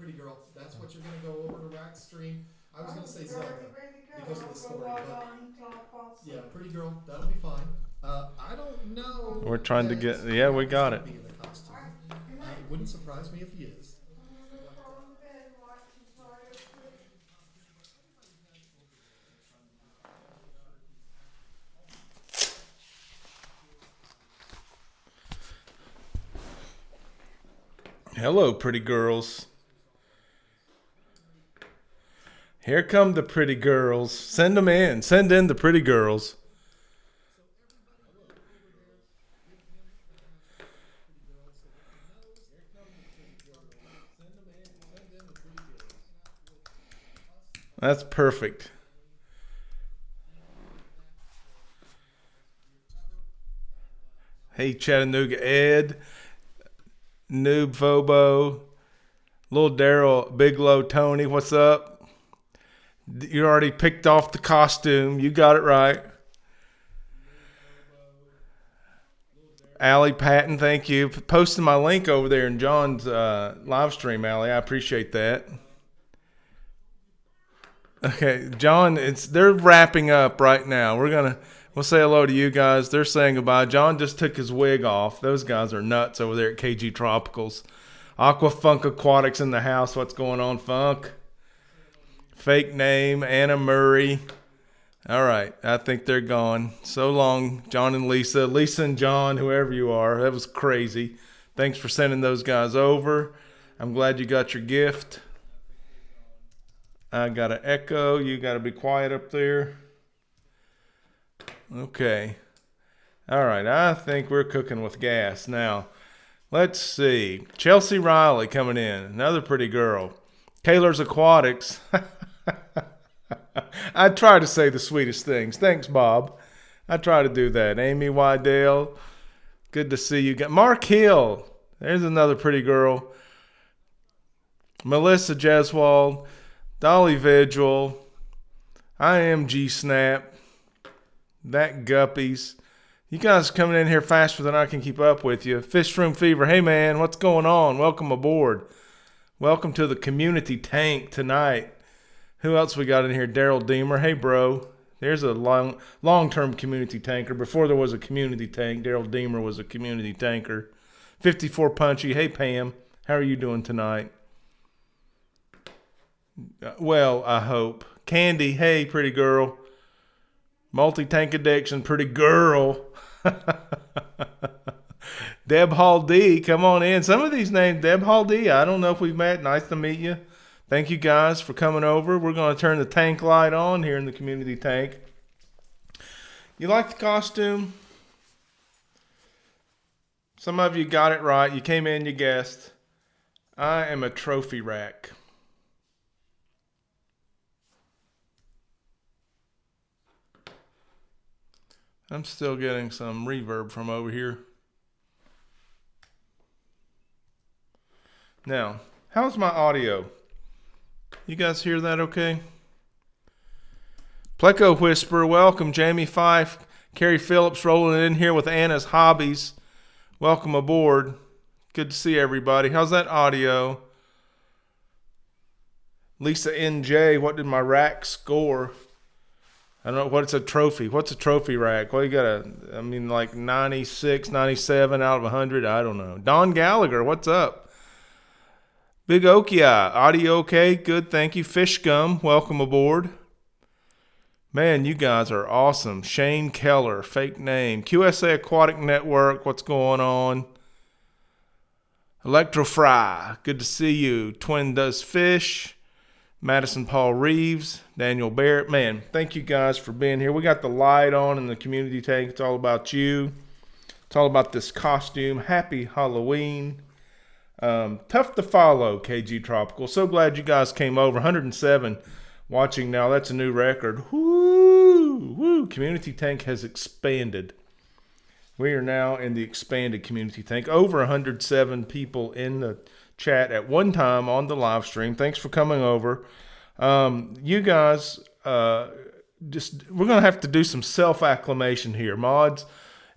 pretty girl, that's what you're going to go over to Rack Stream. I was going to say Zelda because of the story, but yeah, pretty girl, that'll be fine. I don't know. We're trying to get, that yeah, we got Jack it. is gonna be in the costume. It wouldn't surprise me if he is. Hello, pretty girls. Here come the pretty girls. Send them in. Send in the pretty girls. That's perfect. Hey, Chattanooga Ed, Noob Fobo, Little Daryl, Big Low Tony, what's up? You already picked off the costume. You got it right. Allie Patton, thank you. Posting my link over there in John's live stream, Allie. I appreciate that. Okay, John, they're wrapping up right now. We'll say hello to you guys. They're saying goodbye. John just took his wig off. Those guys are nuts over there at KG Tropicals. Funk Aquatics in the house. What's going on, Funk? Fake name, Anna Murray. All right, I think they're gone. So long, John and Lisa. Lisa and John, whoever you are. That was crazy. Thanks for sending those guys over. I'm glad you got your gift. I got an echo. You got to be quiet up there. Okay. All right. I think we're cooking with gas. Now, let's see. Chelsea Riley coming in. Another pretty girl. Kaylor's Aquatics. I try to say the sweetest things. Thanks, Bob. I try to do that. Amy Wydale. Good to see you. Mark Hill. There's another pretty girl. Melissa Jeswald. Dolly Vigil, I am G-Snap, that Guppies. You guys coming in here faster than I can keep up with you. Fish Room Fever, hey man, what's going on? Welcome aboard. Welcome to the community tank tonight. Who else we got in here? Daryl Deemer, hey bro. There's a long-term community tanker. Before there was a community tank, Daryl Deemer was a community tanker. 54 Punchy, hey Pam, how are you doing tonight? Well, I hope. Candy, hey, pretty girl. Multi-tank addiction, pretty girl. Deb Hall D, come on in. Some of these names, Deb Hall D, I don't know if we've met. Nice to meet you. Thank you guys for coming over. We're going to turn the tank light on here in the community tank. You like the costume? Some of you got it right. You came in, you guessed. I am a trophy rack. I'm still getting some reverb from over here. Now, how's my audio? You guys hear that okay? Pleco Whisper, welcome. Jamie Fife, Carrie Phillips rolling in here with Anna's Hobbies. Welcome aboard. Good to see everybody. How's that audio? Lisa NJ, what did my rack score? I don't know what's a trophy. What's a trophy rack? Well, you got like 96, 97 out of 100. I don't know. Don Gallagher, what's up? Big Okia, audio okay? Good, thank you. Fish Gum, welcome aboard. Man, you guys are awesome. Shane Keller, fake name. QSA Aquatic Network, what's going on? Electrofry, good to see you. Twin Does Fish. Madison Paul Reeves, Daniel Barrett. Man, thank you guys for being here. We got the light on in the community tank. It's all about you. It's all about this costume. Happy Halloween. Tough to follow, KG Tropical. So glad you guys came over. 107 watching now. That's a new record. Woo! Woo! Community tank has expanded. We are now in the expanded community tank. Over 107 people in the chat at one time on the live stream. Thanks for coming over. You guys, we're going to have to do some self-acclimation here, mods.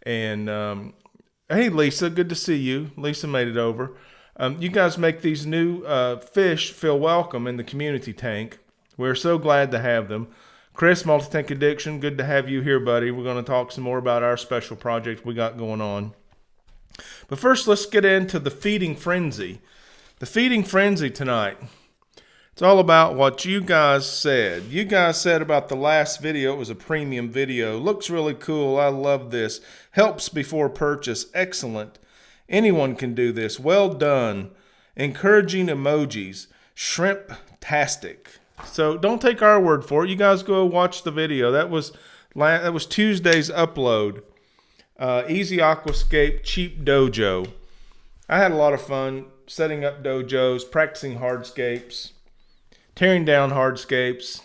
And hey, Lisa, good to see you. Lisa made it over. You guys make these new fish feel welcome in the community tank. We're so glad to have them. Chris, Multi-Tank Addiction, good to have you here, buddy. We're going to talk some more about our special project we got going on. But first, let's get into the feeding frenzy. The feeding frenzy tonight. It's all about what you guys said. You guys said about the last video, it was a premium video. Looks really cool. I love this. Helps before purchase. Excellent. Anyone can do this. Well done. Encouraging emojis. Shrimp-tastic. So don't take our word for it. You guys go watch the video. That was Tuesday's upload. Easy Aquascape Cheap Dojo. I had a lot of fun setting up dojos, practicing hardscapes, tearing down hardscapes,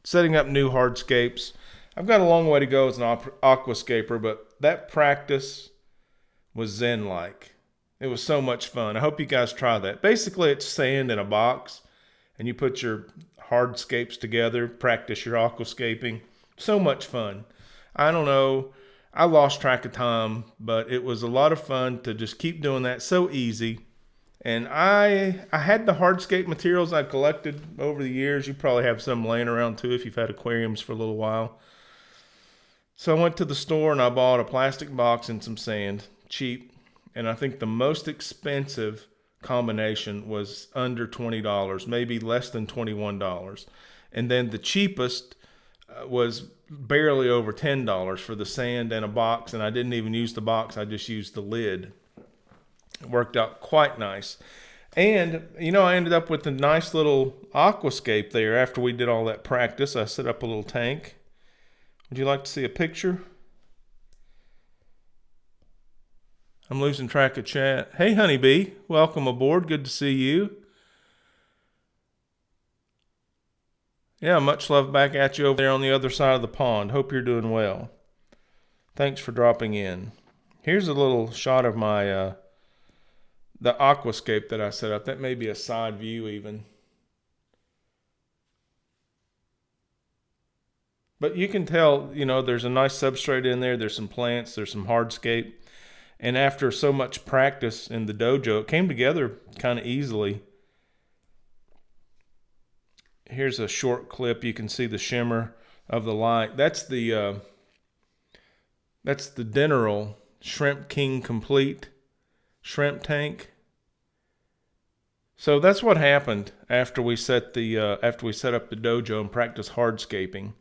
setting up new hardscapes. I've got a long way to go as an aquascaper, but that practice was zen-like. It was so much fun. I hope you guys try that. Basically, it's sand in a box, and you put your hardscapes together, practice your aquascaping. So much fun. I don't know. I lost track of time, but it was a lot of fun to just keep doing that. So easy. And I had the hardscape materials I collected over the years. You probably have some laying around too if you've had aquariums for a little while. So I went to the store and I bought a plastic box and some sand, cheap. And I think the most expensive combination was under $20, maybe less than $21. And then the cheapest was barely over $10 for the sand and a box. And I didn't even use the box. I just used the lid. It worked out quite nice. And, you know, I ended up with a nice little aquascape there after we did all that practice. I set up a little tank. Would you like to see a picture? I'm losing track of chat. Hey, Honeybee. Welcome aboard. Good to see you. Yeah, much love back at you over there on the other side of the pond. Hope you're doing well. Thanks for dropping in. Here's a little shot of my the aquascape that I set up. That may be a side view even. But you can tell, you know, there's a nice substrate in there. There's some plants. There's some hardscape. And after so much practice in the dojo, it came together kind of easily. Here's a short clip. You can see the shimmer of the light. That's the Dineral Shrimp King Complete shrimp tank. So that's what happened after we set up the dojo and practiced hardscaping.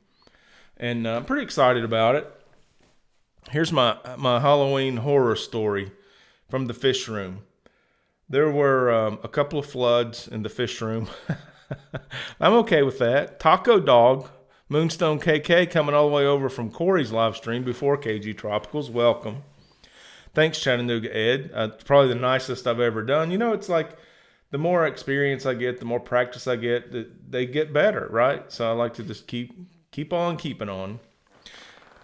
And I'm pretty excited about it. Here's my Halloween horror story from the fish room. There were a couple of floods in the fish room. I'm okay with that. Taco Dog, Moonstone KK coming all the way over from Corey's live stream before KG Tropicals. Welcome. Thanks, Chattanooga Ed. It's probably the nicest I've ever done. You know, it's like the more experience I get, the more practice I get, they get better, right? So I like to just keep on keeping on.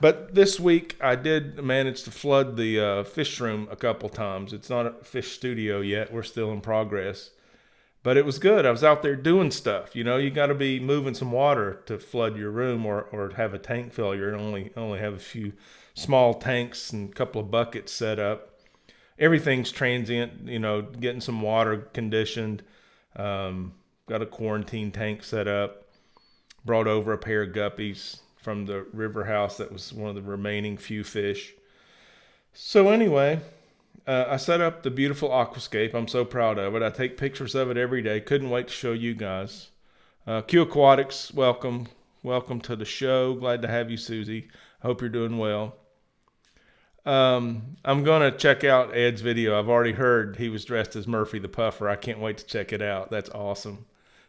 But this week I did manage to flood the fish room a couple times. It's not a fish studio yet. We're still in progress. But it was good. I was out there doing stuff. You know, you got to be moving some water to flood your room or have a tank failure and only have a few small tanks and a couple of buckets set up. Everything's transient, you know, getting some water conditioned. Got a quarantine tank set up. Brought over a pair of guppies from the river house. That was one of the remaining few fish. So anyway, I set up the beautiful aquascape. I'm so proud of it. I take pictures of it every day. Couldn't wait to show you guys. AQUASCAPING, welcome. Welcome to the show. Glad to have you, Susie. I hope you're doing well. I'm going to check out Ed's video. I've already heard he was dressed as Murphy the Puffer. I can't wait to check it out. That's awesome.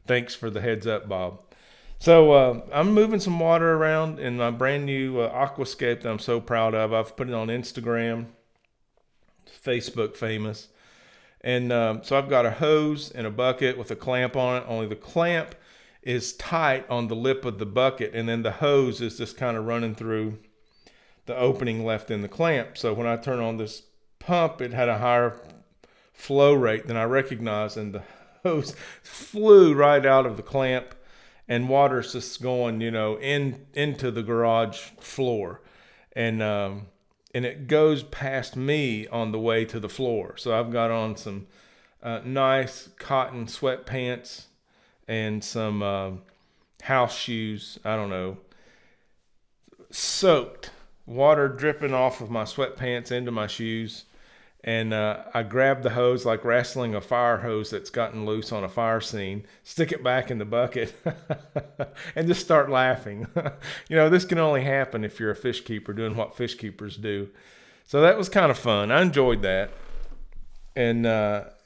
Thanks for the heads up, Bob. So I'm moving some water around in my brand new aquascape that I'm so proud of. I've put it on Instagram, Facebook famous. And so I've got a hose and a bucket with a clamp on it. Only the clamp is tight on the lip of the bucket. And then the hose is just kind of running through the opening left in the clamp. So when I turn on this pump, it had a higher flow rate than I recognized. And the hose flew right out of the clamp. And water's just going, you know, into the garage floor. And it goes past me on the way to the floor. So I've got on some nice cotton sweatpants and some house shoes. I don't know. Soaked. Water dripping off of my sweatpants into my shoes. And I grabbed the hose like wrestling a fire hose that's gotten loose on a fire scene, stick it back in the bucket, and just start laughing. This can only happen if you're a fish keeper doing what fish keepers do. So that was kind of fun. I enjoyed that. And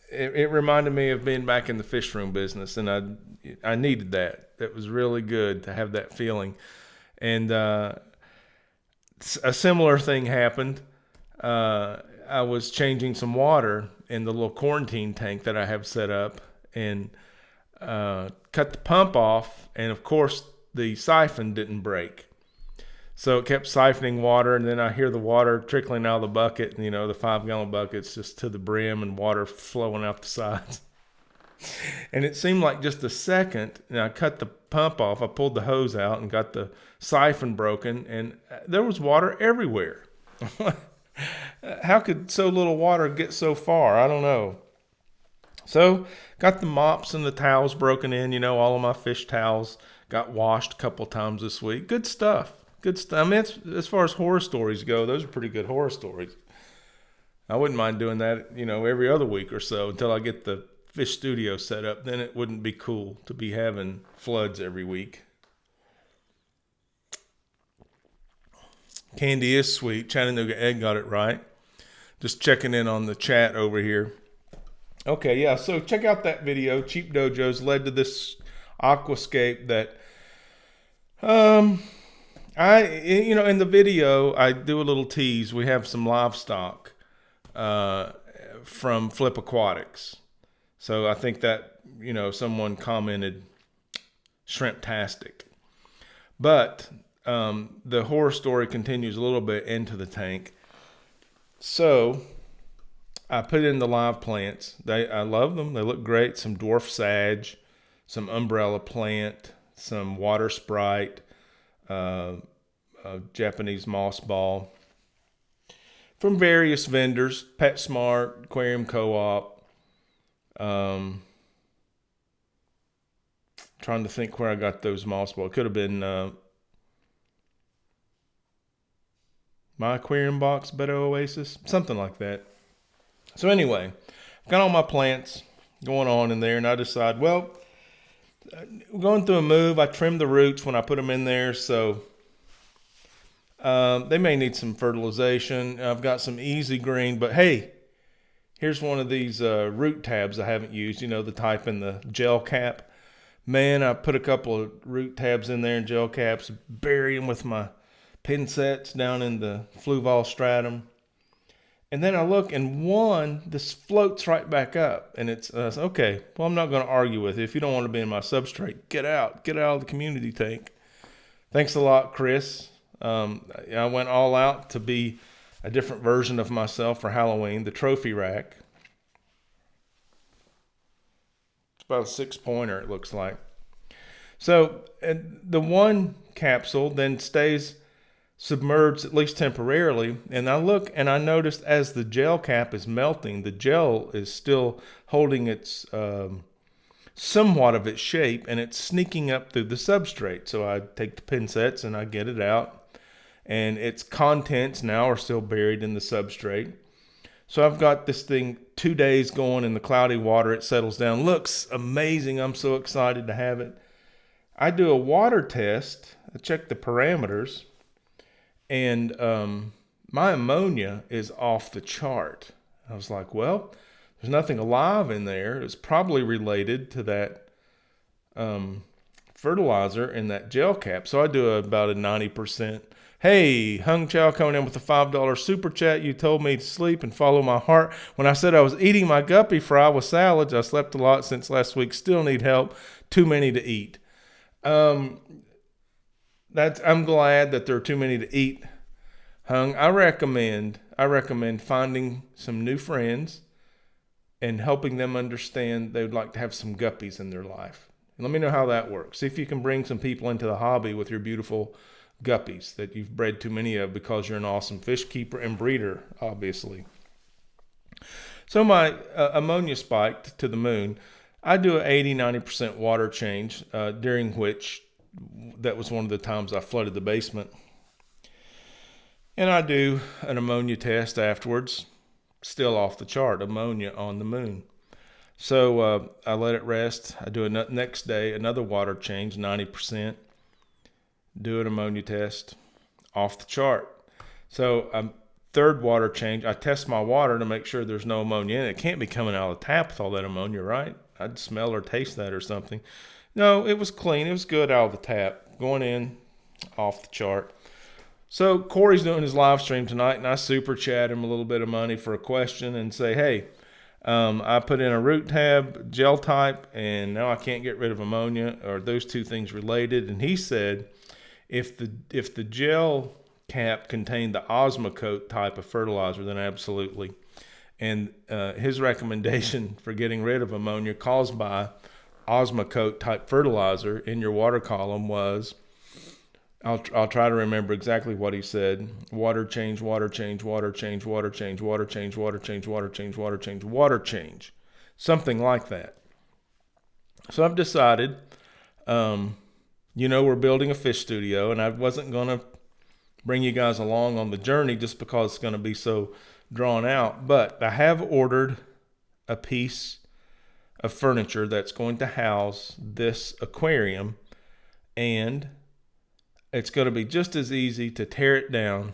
it reminded me of being back in the fish room business, and I needed that. It was really good to have that feeling. And a similar thing happened. I was changing some water in the little quarantine tank that I have set up, and cut the pump off, and of course the siphon didn't break. So it kept siphoning water, and then I hear the water trickling out of the bucket, and the 5-gallon bucket's just to the brim and water flowing out the sides. And it seemed like just a second, and I cut the pump off, I pulled the hose out and got the siphon broken, and there was water everywhere. How could so little water get so far? I don't know. So got the mops and the towels broken in. All of my fish towels got washed a couple times this week. Good stuff. Good stuff. I mean, as far as horror stories go, those are pretty good horror stories. I wouldn't mind doing that, every other week or so until I get the fish studio set up. Then it wouldn't be cool to be having floods every week. Candy is sweet. Chattanooga Egg got it right. Just checking in on the chat over here. Okay, yeah, so check out that video. Cheap Dojos led to this aquascape that, in the video, I do a little tease. We have some livestock from Flipaquatics. So I think that, someone commented shrimptastic. But the horror story continues a little bit into the tank. So I put in the live plants. I love them. They look great. Some dwarf sage, some umbrella plant, some water sprite, Japanese moss ball from various vendors, PetSmart, Aquarium Co-op. Trying to think where I got those moss balls. It could have been My Aquarium Box, Better Oasis, something like that. So anyway, I've got all my plants going on in there, and I decide, well, going through a move, I trimmed the roots when I put them in there, so they may need some fertilization. I've got some easy green, but hey, here's one of these root tabs I haven't used, the type in the gel cap. Man, I put a couple of root tabs in there and gel caps, bury them with my pin sets down in the fluval stratum. And then I look, and one, this floats right back up. And it's, okay, well, I'm not going to argue with you. If you don't want to be in my substrate, get out of the community tank. Thanks a lot, Chris. I went all out to be a different version of myself for Halloween, the trophy rack. It's about a 6-pointer, it looks like. So the one capsule then stays submerged, at least temporarily, and I look and I noticed as the gel cap is melting, the gel is still holding its somewhat of its shape, and it's sneaking up through the substrate. So I take the pin sets and I get it out, and its contents now are still buried in the substrate. So I've got this thing 2 days going in the cloudy water. It settles down, looks amazing. I'm so excited to have it. I do a water test. I check the parameters, and my ammonia is off the chart. I was like, well, there's nothing alive in there. It's probably related to that fertilizer in that gel cap. So I do about a 90%. Hey, Hung Chow coming in with a $5 super chat. You told me to sleep and follow my heart. When I said I was eating my guppy fry with salads, I slept a lot since last week. Still need help. Too many to eat. I'm glad that there are too many to eat, Hung. I recommend finding some new friends and helping them understand they would like to have some guppies in their life. And let me know how that works. See if you can bring some people into the hobby with your beautiful guppies that you've bred too many of because you're an awesome fish keeper and breeder, obviously. So my ammonia spiked to the moon. I do an 80-90% water change, during which that was one of the times I flooded the basement. And I do an ammonia test afterwards, still off the chart, ammonia on the moon. So I let it rest. I do a next day, another water change, 90%. Do an ammonia test, off the chart. So third water change, I test my water to make sure there's no ammonia in it. It can't be coming out of the tap with all that ammonia, right? I'd smell or taste that or something. No, it was clean. It was good out of the tap. Going in, off the chart. So Corey's doing his live stream tonight, and I super chat him a little bit of money for a question and say, hey, I put in a root tab, gel type, and now I can't get rid of ammonia. Are those two things related? And he said, if the gel cap contained the Osmocote type of fertilizer, then absolutely. And his recommendation for getting rid of ammonia caused by Osmocote type fertilizer in your water column was, I'll try to remember exactly what he said. Water change, water change, water change, water change, water change, water change, water change, water change, water change. Something like that. So I've decided, we're building a fish studio, and I wasn't going to bring you guys along on the journey just because it's going to be so drawn out. But I have ordered a piece of furniture that's going to house this aquarium, and it's going to be just as easy to tear it down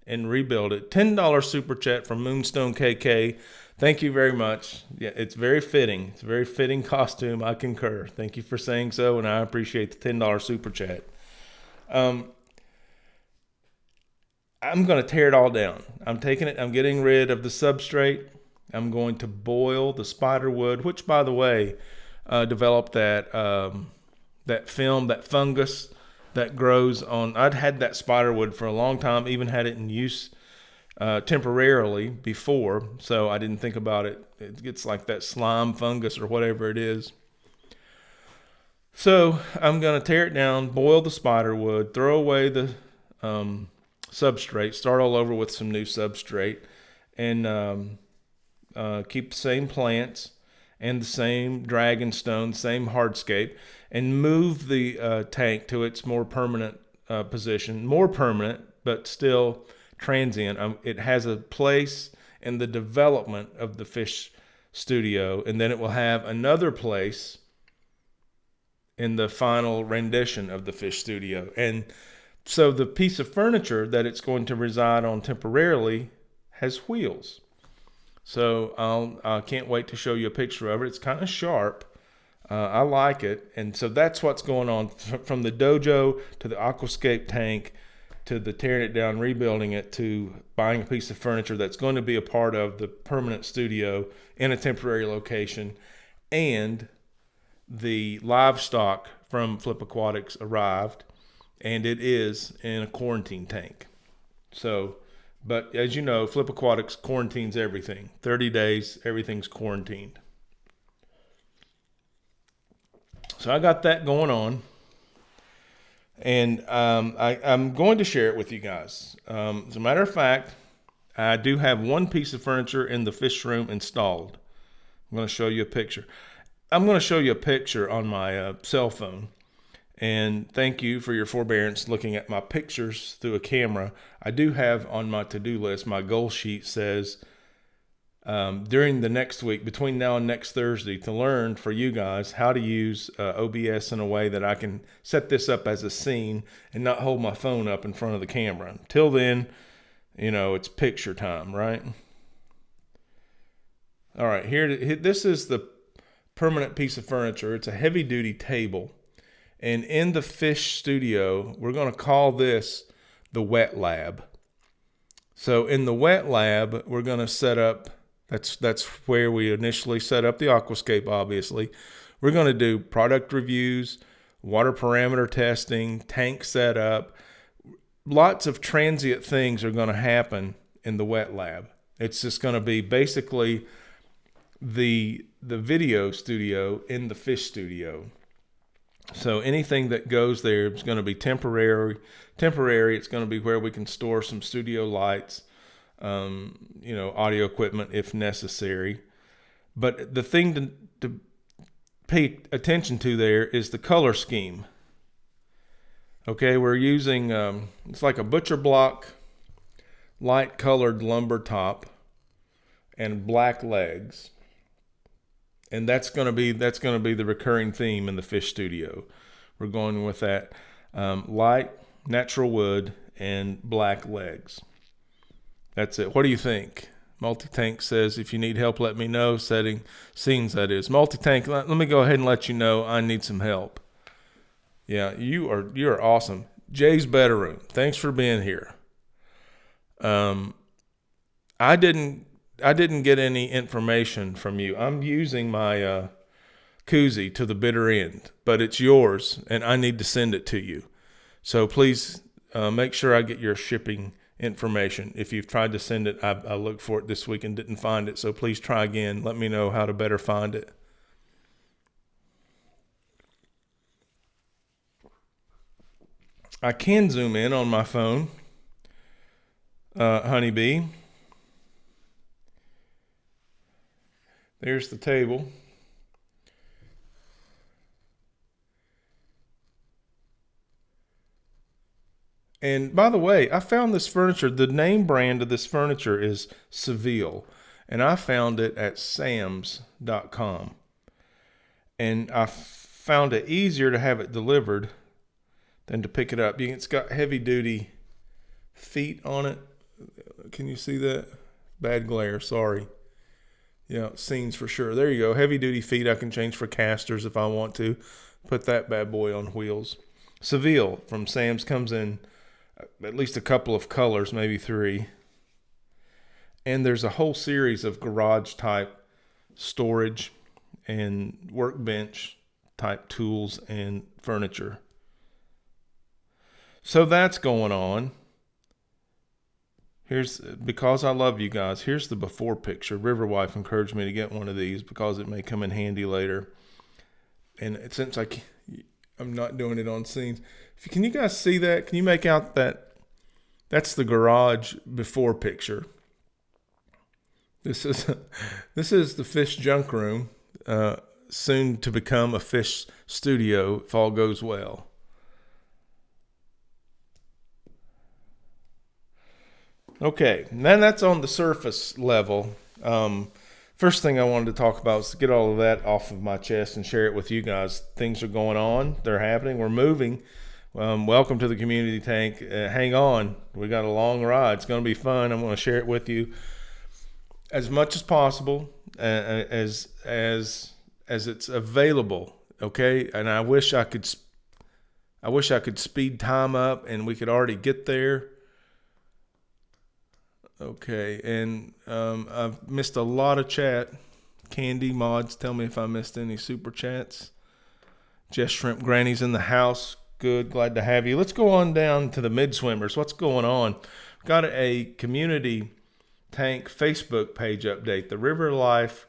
and rebuild it. $10 super chat from Moonstone KK. Thank you very much. Yeah, it's very fitting. It's a very fitting costume. I concur. Thank you for saying so, and I appreciate the $10 super chat. I'm going to tear it all down. I'm getting rid of the substrate. I'm going to boil the spider wood, which, by the way, developed that film, that fungus that grows on. I'd had that spider wood for a long time, even had it in use temporarily before, so I didn't think about it. It gets like that slime fungus or whatever it is. So I'm going to tear it down, boil the spider wood, throw away the substrate, start all over with some new substrate, and keep the same plants and the same dragon stone, same hardscape, and move the tank to its more permanent position. More permanent, but still transient. It has a place in the development of the fish studio, and then it will have another place in the final rendition of the fish studio. And so the piece of furniture that it's going to reside on temporarily has wheels. So I can't wait to show you a picture of it. It's kind of sharp. I like it. And so that's what's going on from the dojo to the aquascape tank to the tearing it down, rebuilding it, to buying a piece of furniture that's going to be a part of the permanent studio in a temporary location. And the livestock from Flipaquatics arrived, and it is in a quarantine tank. So, but as you know, Flipaquatics quarantines everything. 30 days, everything's quarantined. So I got that going on, and I'm going to share it with you guys. As a matter of fact, I do have one piece of furniture in the fish room installed. I'm going to show you a picture. I'm going to show you a picture on my cell phone. And thank you for your forbearance looking at my pictures through a camera. I do have on my to-do list, my goal sheet says, during the next week, between now and next Thursday, to learn for you guys how to use OBS in a way that I can set this up as a scene and not hold my phone up in front of the camera. Till then, it's picture time, right? All right, this is the permanent piece of furniture. It's a heavy-duty table. And in the fish studio, we're going to call this the wet lab. So in the wet lab, we're going to set up, that's where we initially set up the aquascape, obviously. We're going to do product reviews, water parameter testing, tank setup. Lots of transient things are going to happen in the wet lab. It's just going to be basically the video studio in the fish studio. So anything that goes there is going to be temporary. It's going to be where we can store some studio lights, audio equipment if necessary. But the thing to pay attention to there is the color scheme. Okay, we're using, it's like a butcher block, light colored lumber top and black legs. And that's going to be the recurring theme in the Fish Studio. We're going with that light natural wood and black legs. That's it. What do you think? Multi-Tank says, if you need help, let me know. Setting scenes, that is. Multi-Tank, let me go ahead and let you know I need some help. Yeah, you're awesome. Jay's Bedroom, thanks for being here. I didn't get any information from you. I'm using my koozie to the bitter end, but it's yours, and I need to send it to you. So please make sure I get your shipping information. If you've tried to send it, I looked for it this week and didn't find it, so please try again. Let me know how to better find it. I can zoom in on my phone, Honeybee. There's the table. And by the way, I found this furniture. The name brand of this furniture is Seville, and I found it at sams.com. And I found it easier to have it delivered than to pick it up. It's got heavy duty feet on it. Can you see that? Bad glare, sorry. Yeah, scenes for sure. There you go. Heavy duty feet I can change for casters if I want to. Put that bad boy on wheels. Seville from Sam's comes in at least a couple of colors, maybe 3. And there's a whole series of garage type storage and workbench type tools and furniture. So that's going on. Because I love you guys, here's the before picture. Riverwife encouraged me to get one of these because it may come in handy later. And since I'm not doing it on scenes, can you guys see that? Can you make out that? That's the garage before picture. This is the fish junk room, soon to become a fish studio if all goes well. Okay, then that's on the surface level. First thing I wanted to talk about is to get all of that off of my chest and share it with you guys. Things are going on. They're happening. We're moving. Welcome to the community tank. Hang on. We got a long ride. It's going to be fun. I'm going to share it with you as much as possible, as it's available. Okay, and I wish I could speed time up and we could already get there. Okay, and I've missed a lot of chat. Candy Mods, tell me if I missed any super chats. Jess Shrimp Granny's in the house. Good, glad to have you. Let's go on down to the mid-swimmers. What's going on? Got a community tank Facebook page update. The River Life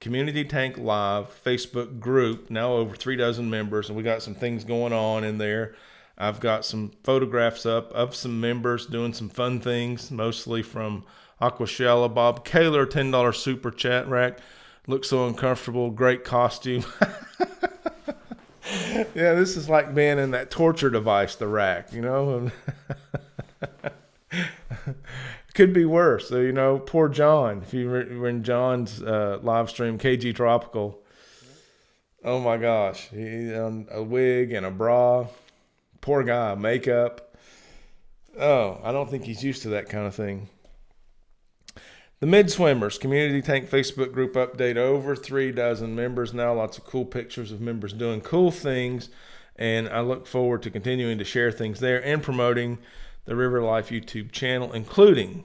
Community Tank Live Facebook group, now over 36 members, and we got some things going on in there. I've got some photographs up of some members doing some fun things, mostly from Aquashella. Bob Kaler, $10 super chat rack. Looks so uncomfortable. Great costume. Yeah, this is like being in that torture device, the rack, you know. Could be worse. So, poor John. If you were in John's live stream, KG Tropical. Oh my gosh. He on a wig and a bra. Poor guy, makeup. Oh, I don't think he's used to that kind of thing. The Mid-Swimmers Community Tank Facebook group update. Over 36 members now. Lots of cool pictures of members doing cool things. And I look forward to continuing to share things there and promoting the River Life YouTube channel, including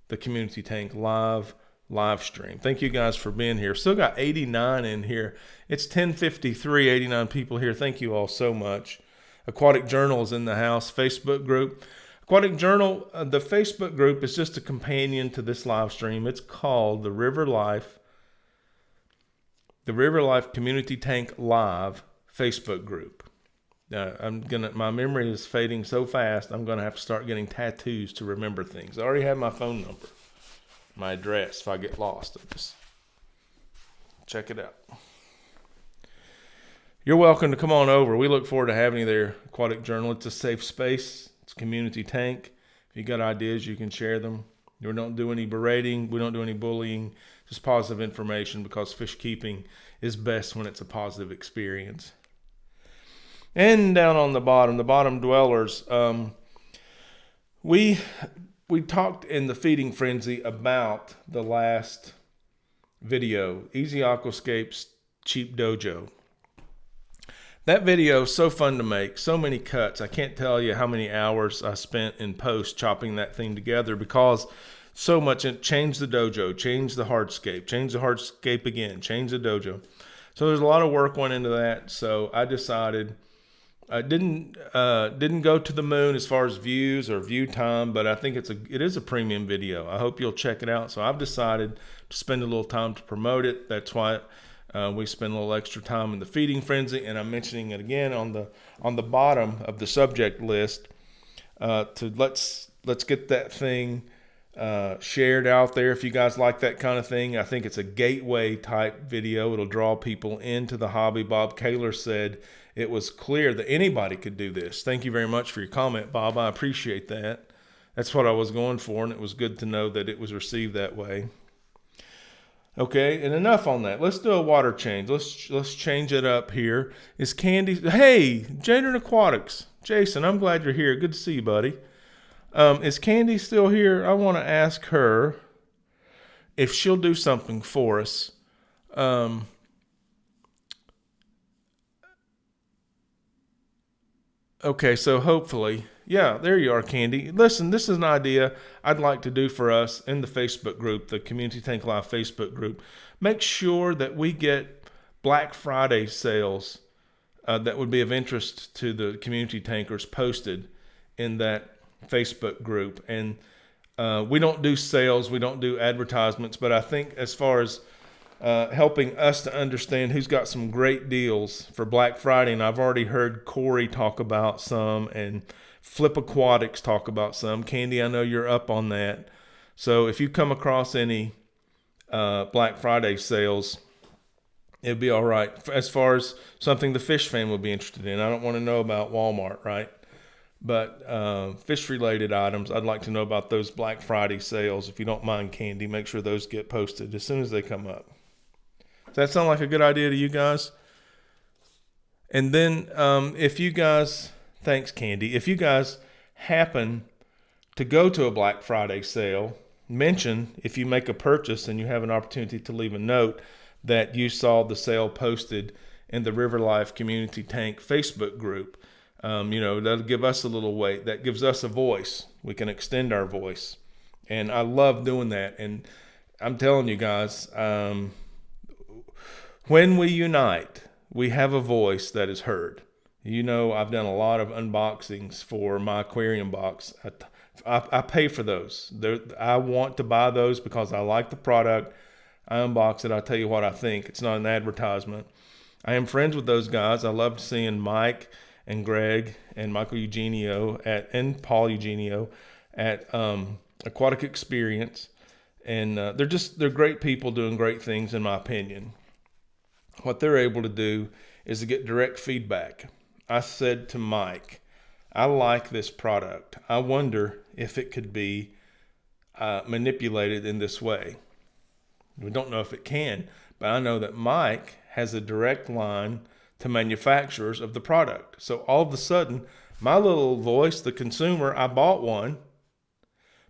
the Community Tank live stream. Thank you guys for being here. Still got 89 in here. It's 10:53, 89 people here. Thank you all so much. Aquatic Journal is in the house. Facebook group. Aquatic Journal, the Facebook group is just a companion to this live stream. It's called the River Life Community Tank Live Facebook group. My memory is fading so fast, I'm gonna have to start getting tattoos to remember things. I already have my phone number, my address. If I get lost, I'll just check it out. You're welcome to come on over. We look forward to having you there, Aquatic Journal. It's a safe space. It's a community tank. If you got ideas, you can share them. We don't do any berating. We don't do any bullying. Just positive information, because fish keeping is best when it's a positive experience. And down on the bottom dwellers, we talked in the feeding frenzy about the last video, Easy Aquascape's Cheap Dojo. That video is so fun to make, so many cuts. I can't tell you how many hours I spent in post chopping that thing together, because so much. It changed the dojo, changed the hardscape, changed the hardscape again, changed the dojo. So there's a lot of work went into that. So I decided I didn't go to the moon as far as views or view time, but I think it is a premium video. I hope you'll check it out. So I've decided to spend a little time to promote it. That's why we spend a little extra time in the feeding frenzy, and I'm mentioning it again on the bottom of the subject list. Let's get that thing shared out there. If you guys like that kind of thing, I think it's a gateway type video. It'll draw people into the hobby. Bob Kaler said it was clear that anybody could do this. Thank you very much for your comment, Bob. I appreciate that. That's what I was going for, and it was good to know that it was received that way. Okay, and enough on that. Let's do a water change. Let's change it up here. Is Candy? Hey, Jaden Aquatics. Jason, I'm glad you're here. Good to see you, buddy. Is Candy still here? I want to ask her if she'll do something for us. Okay, so hopefully, yeah, there you are, Candy. Listen, this is an idea I'd like to do for us in the Facebook group, the Community Tank Live Facebook group. Make sure that we get Black Friday sales that would be of interest to the community tankers posted in that Facebook group. And we don't do sales, we don't do advertisements, but I think as far as helping us to understand who's got some great deals for Black Friday, and I've already heard Corey talk about some, and Flipaquatics talk about some. Candy, I know you're up on that. So if you come across any Black Friday sales, it'd be all right. As far as something the fish fan would be interested in, I don't want to know about Walmart, right? But fish-related items, I'd like to know about those Black Friday sales. If you don't mind, Candy, make sure those get posted as soon as they come up. Does that sound like a good idea to you guys? And then if you guys, thanks, Candy, if you guys happen to go to a Black Friday sale, mention if you make a purchase and you have an opportunity to leave a note that you saw the sale posted in the River Life Community Tank Facebook group. That'll give us a little weight. That gives us a voice. We can extend our voice. And I love doing that. And I'm telling you guys, when we unite, we have a voice that is heard. I've done a lot of unboxings for my aquarium box. I pay for those. I want to buy those because I like the product. I unbox it. I tell you what I think. It's not an advertisement. I am friends with those guys. I loved seeing Mike and Greg and Michael Eugenio and Paul Eugenio at Aquatic Experience. And they're great people doing great things, in my opinion. What they're able to do is to get direct feedback. I said to Mike, I like this product. I wonder if it could be manipulated in this way. We don't know if it can, but I know that Mike has a direct line to manufacturers of the product. So all of a sudden, my little voice, the consumer, I bought one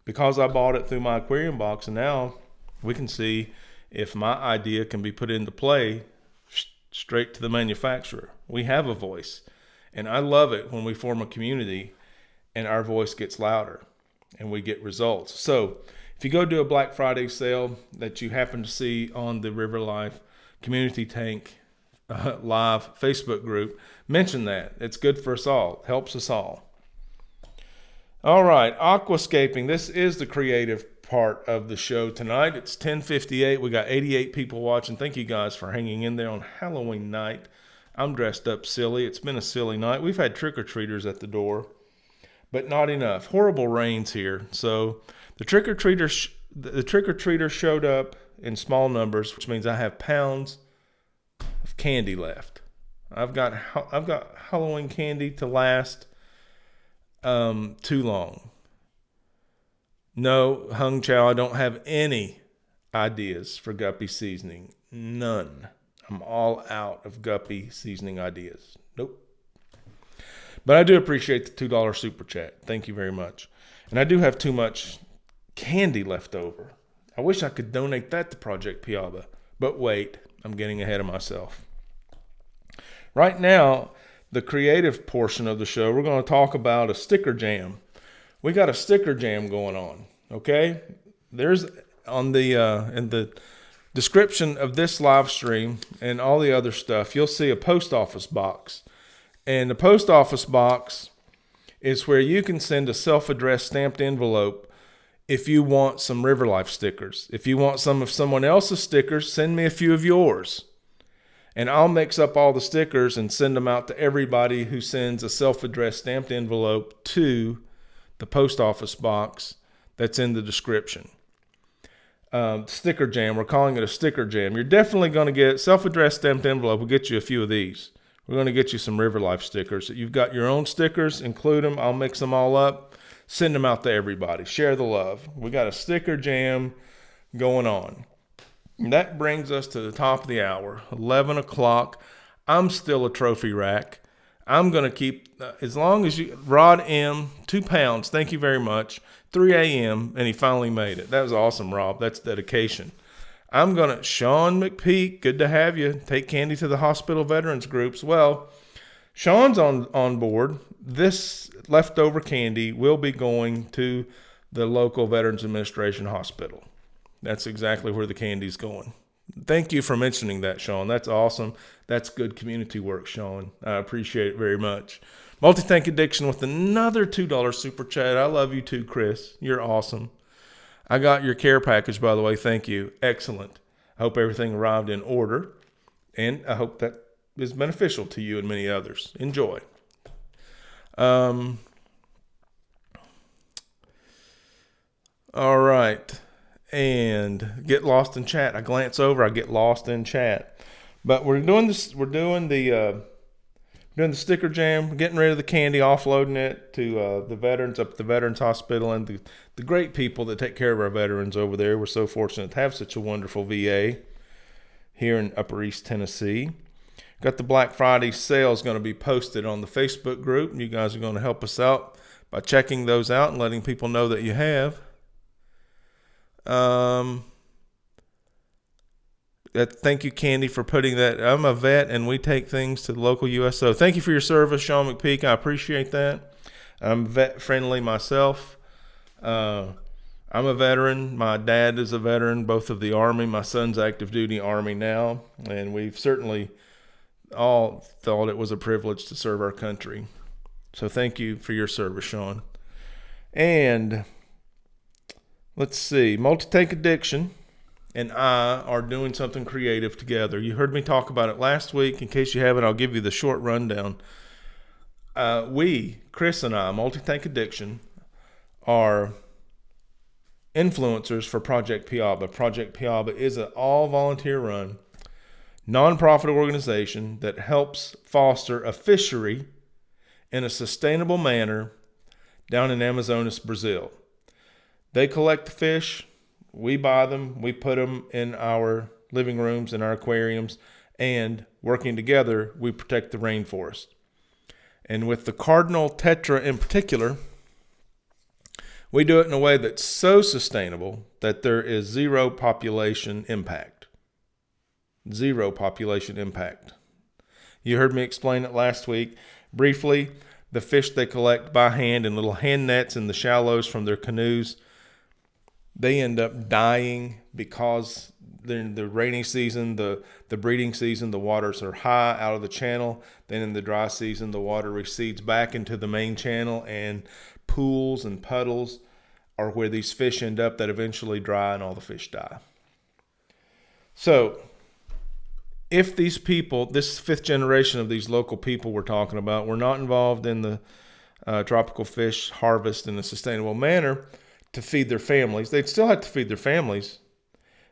because I bought it through my aquarium box, and now we can see if my idea can be put into play straight to the manufacturer. We have a voice, and I love it when we form a community and our voice gets louder and we get results. So if you go to a Black Friday sale that you happen to see on the River Life Community Tank Live Facebook group, mention that. It's good for us all. It helps us all. All right, aquascaping. This is the creative part of the show tonight. It's 10:58. We got 88 people watching. Thank you guys for hanging in there on Halloween night. I'm dressed up silly. It's been a silly night. We've had trick-or-treaters at the door, but not enough. Horrible rains here. So the trick-or-treaters showed up in small numbers, which means I have pounds of candy left. I've got Halloween candy to last too long. No, Hung Chow, I don't have any ideas for guppy seasoning. None. I'm all out of guppy seasoning ideas. Nope. But I do appreciate the $2 super chat. Thank you very much. And I do have too much candy left over. I wish I could donate that to Project Piaba. But wait, I'm getting ahead of myself. Right now, the creative portion of the show, we're going to talk about a sticker jam. We got a sticker jam going on, okay? There's on the in the description of this live stream and all the other stuff, you'll see a post office box. And the post office box is where you can send a self-addressed stamped envelope if you want some River Life stickers. If you want some of someone else's stickers, send me a few of yours. And I'll mix up all the stickers and send them out to everybody who sends a self-addressed stamped envelope to the post office box that's in the description. Sticker jam, we're calling it a sticker jam. You're definitely going to get self-addressed stamped envelope. We'll get you a few of these. We're going to get you some River Life stickers. You've got your own stickers, include them. I'll mix them all up, send them out to everybody. Share the love. We got a sticker jam going on. And that brings us to the top of the hour, 11 o'clock. I'm still a trophy rack. I'm going to keep, as long as you, Rod M, 2 pounds, thank you very much, 3 a.m., and he finally made it. That was awesome, Rob. That's dedication. I'm going to, Sean McPeak, good to have you. Take candy to the hospital veterans groups. Well, Sean's on board. This leftover candy will be going to the local Veterans Administration hospital. That's exactly where the candy's going. Thank you for mentioning that, Sean. That's awesome. That's good community work, Sean. I appreciate it very much. Multi-Tank Addiction with another $2 super chat. I love you too, Chris. You're awesome. I got your care package, by the way. Thank you. Excellent. I hope everything arrived in order, and I hope that is beneficial to you and many others. Enjoy. All right. And get lost in chat. I glance over, I get lost in chat. But we're doing this. We're doing the sticker jam. We're getting rid of the candy, offloading it to the veterans up at the Veterans Hospital and the great people that take care of our veterans over there. We're so fortunate to have such a wonderful VA here in Upper East Tennessee. Got the Black Friday sales going to be posted on the Facebook group. You guys are going to help us out by checking those out and letting people know that you have. Thank you, Candy, for putting that. I'm a vet, and we take things to the local USO. Thank you for your service, Sean McPeak. I appreciate that. I'm vet-friendly myself. I'm a veteran. My dad is a veteran, both of the Army. My son's active duty Army now, and we've certainly all thought it was a privilege to serve our country. So thank you for your service, Sean. And let's see, Multi-Tank Addiction and I are doing something creative together. You heard me talk about it last week. In case you haven't, I'll give you the short rundown. Chris and I, Multi-Tank Addiction, are influencers for Project Piaba. Project Piaba is an all-volunteer run, nonprofit organization that helps foster a fishery in a sustainable manner down in Amazonas, Brazil. They collect the fish, we buy them, we put them in our living rooms, in our aquariums, and working together, we protect the rainforest. And with the cardinal tetra in particular, we do it in a way that's so sustainable that there is zero population impact. Zero population impact. You heard me explain it last week. Briefly, the fish they collect by hand in little hand nets in the shallows from their canoes, they end up dying because in the rainy season, the breeding season, the waters are high out of the channel. Then in the dry season, the water recedes back into the main channel, and pools and puddles are where these fish end up that eventually dry and all the fish die. So if these people, this fifth generation of these local people we're talking about, were not involved in the tropical fish harvest in a sustainable manner to feed their families, they'd still have to feed their families.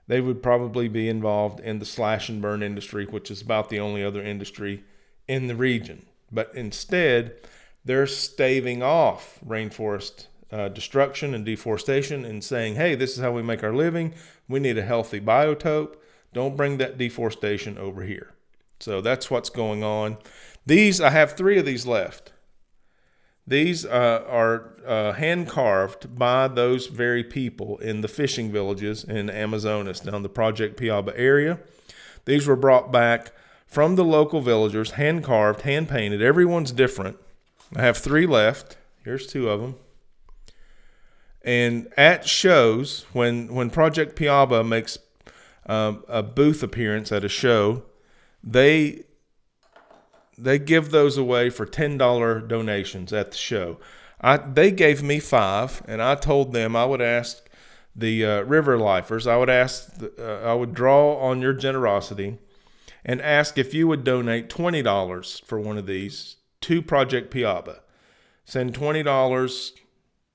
They would probably be involved in the slash and burn industry, which is about the only other industry in the region. But instead, they're staving off rainforest destruction and deforestation and saying, hey, this is how we make our living. We need a healthy biotope. Don't bring that deforestation over here. So that's what's going on. I have 3 of these left. These are hand-carved by those very people in the fishing villages in Amazonas, down the Project Piaba area. These were brought back from the local villagers, hand-carved, hand-painted. Everyone's different. I have 3 left. Here's 2 of them. And at shows, when Project Piaba makes a booth appearance at a show, they give those away for $10 donations at the show. They gave me 5, and I told them I would ask the river lifers, I would draw on your generosity and ask if you would donate $20 for one of these to Project Piaba. Send $20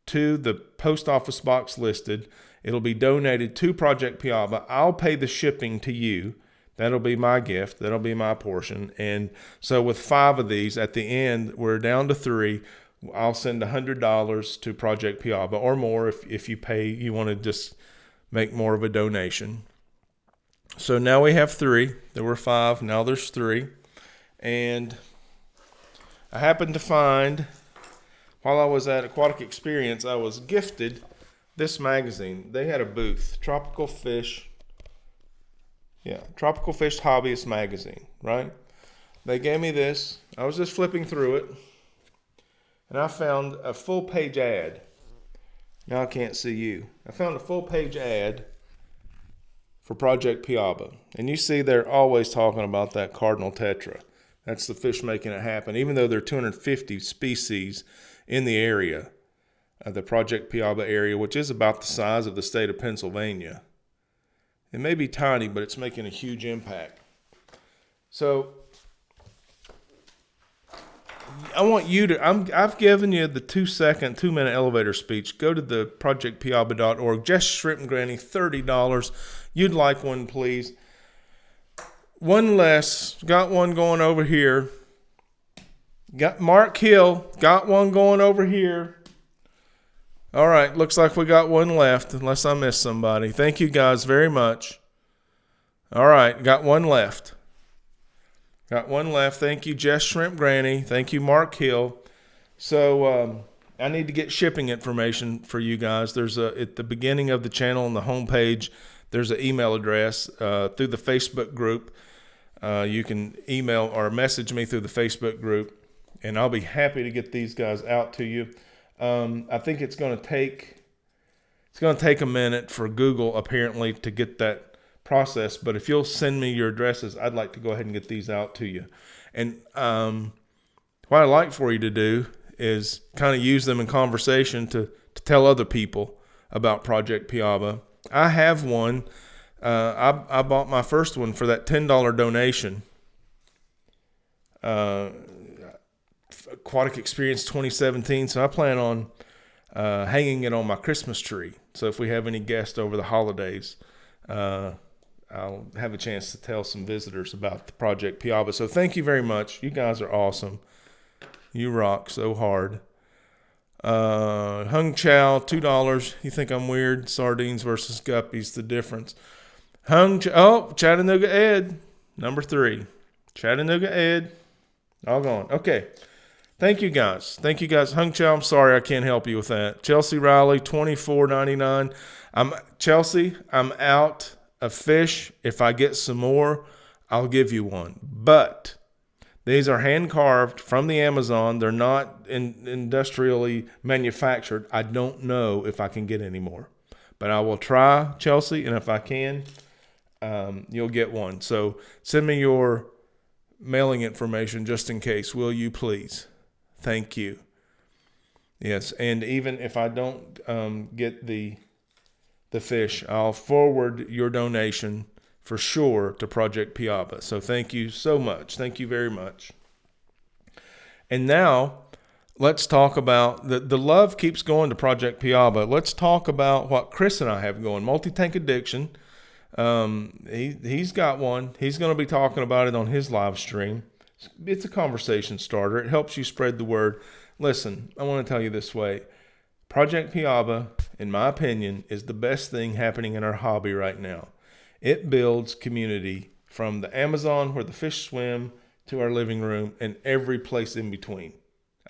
to the post office box listed. It'll be donated to Project Piaba. I'll pay the shipping to you. That'll be my gift. That'll be my portion. And so with 5 of these, at the end, we're down to 3. I'll send $100 to Project Piaba or more if you want to just make more of a donation. So now we have 3. There were 5. Now there's 3. And I happened to find, while I was at Aquatic Experience, I was gifted this magazine. They had a booth, Tropical Fish Hobbyist Magazine, right? They gave me this. I was just flipping through it, and I found a full-page ad. Now I can't see you. I found a full-page ad for Project Piaba. And you see they're always talking about that cardinal tetra. That's the fish making it happen, even though there are 250 species in the area, the Project Piaba area, which is about the size of the state of Pennsylvania. It may be tiny, but it's making a huge impact. So I want you to, I've given you the 2-minute elevator speech. Go to the projectpiaba.org. Just Shrimp and Granny, $30. You'd like one, please. One less. Got one going over here. Got Mark Hill. Got one going over here. All right. Looks like we got one left, unless I missed somebody. Thank you guys very much. All right. Got one left. Got one left. Thank you, Jess Shrimp Granny. Thank you, Mark Hill. So I need to get shipping information for you guys. There's at the beginning of the channel on the homepage, there's an email address through the Facebook group. You can email or message me through the Facebook group, and I'll be happy to get these guys out to you. I think it's going to take a minute for Google apparently to get that process, but if you'll send me your addresses, I'd like to go ahead and get these out to you. And what I'd like for you to do is kind of use them in conversation to tell other people about Project Piaba. I have one. I bought my first one for that $10 donation. Aquatic Experience 2017. So I plan on hanging it on my Christmas tree. So if we have any guests over the holidays, I'll have a chance to tell some visitors about the Project Piaba. So thank you very much. You guys are awesome. You rock so hard. Hung Chow, $2. You think I'm weird? Sardines versus guppies, the difference. Chattanooga Ed, number 3. Chattanooga Ed. All gone. Okay. Thank you guys. Hung Chow, I'm sorry I can't help you with that. Chelsea Riley, $24.99. Chelsea, I'm out of fish. If I get some more, I'll give you one. But these are hand carved from the Amazon. They're not industrially manufactured. I don't know if I can get any more, but I will try, Chelsea. And if I can, you'll get one. So send me your mailing information just in case, will you please? Thank you. Yes, and even if I don't get the fish, I'll forward your donation for sure to Project Piaba. So thank you so much. Thank you very much. And now let's talk about the love keeps going to Project Piaba. Let's talk about what Chris and I have going. Multi-tank addiction. He's got one. He's going to be talking about it on his live stream. It's a conversation starter. It helps you spread the word. Listen, I want to tell you this way. Project Piaba, in my opinion, is the best thing happening in our hobby right now. It builds community from the Amazon where the fish swim to our living room and every place in between.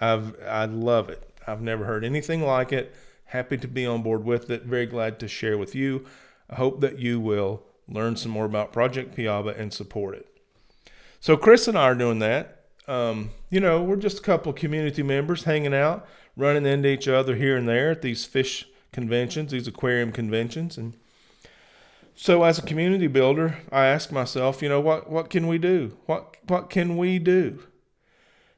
I love it. I've never heard anything like it. Happy to be on board with it. Very glad to share with you. I hope that you will learn some more about Project Piaba and support it. So Chris and I are doing that. We're just a couple of community members hanging out, running into each other here and there at these fish conventions, these aquarium conventions. And so as a community builder, I ask myself, what can we do? What can we do?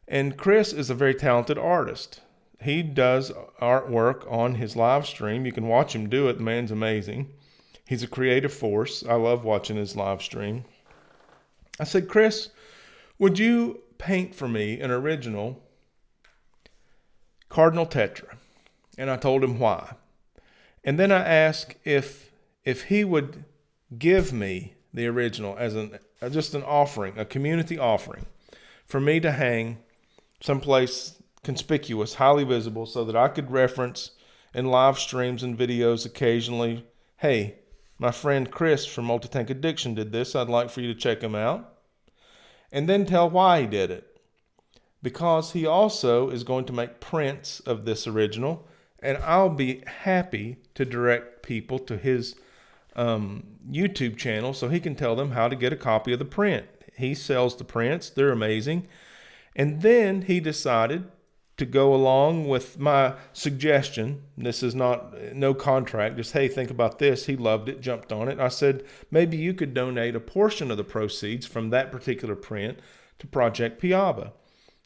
And Chris is a very talented artist. He does artwork on his live stream. You can watch him do it. The man's amazing. He's a creative force. I love watching his live stream. I said, Chris, would you paint for me an original Cardinal Tetra? And I told him why. And then I asked if he would give me the original as just an offering, a community offering, for me to hang someplace conspicuous, highly visible, so that I could reference in live streams and videos occasionally, hey, my friend Chris from Multi-Tank Addiction did this. I'd like for you to check him out. And then tell why he did it. Because he also is going to make prints of this original, and I'll be happy to direct people to his YouTube channel so he can tell them how to get a copy of the print. He sells the prints. They're amazing. And then he decided to go along with my suggestion. This is no contract, just, hey, think about this. He loved it, jumped on it. I said, maybe you could donate a portion of the proceeds from that particular print to Project Piaba.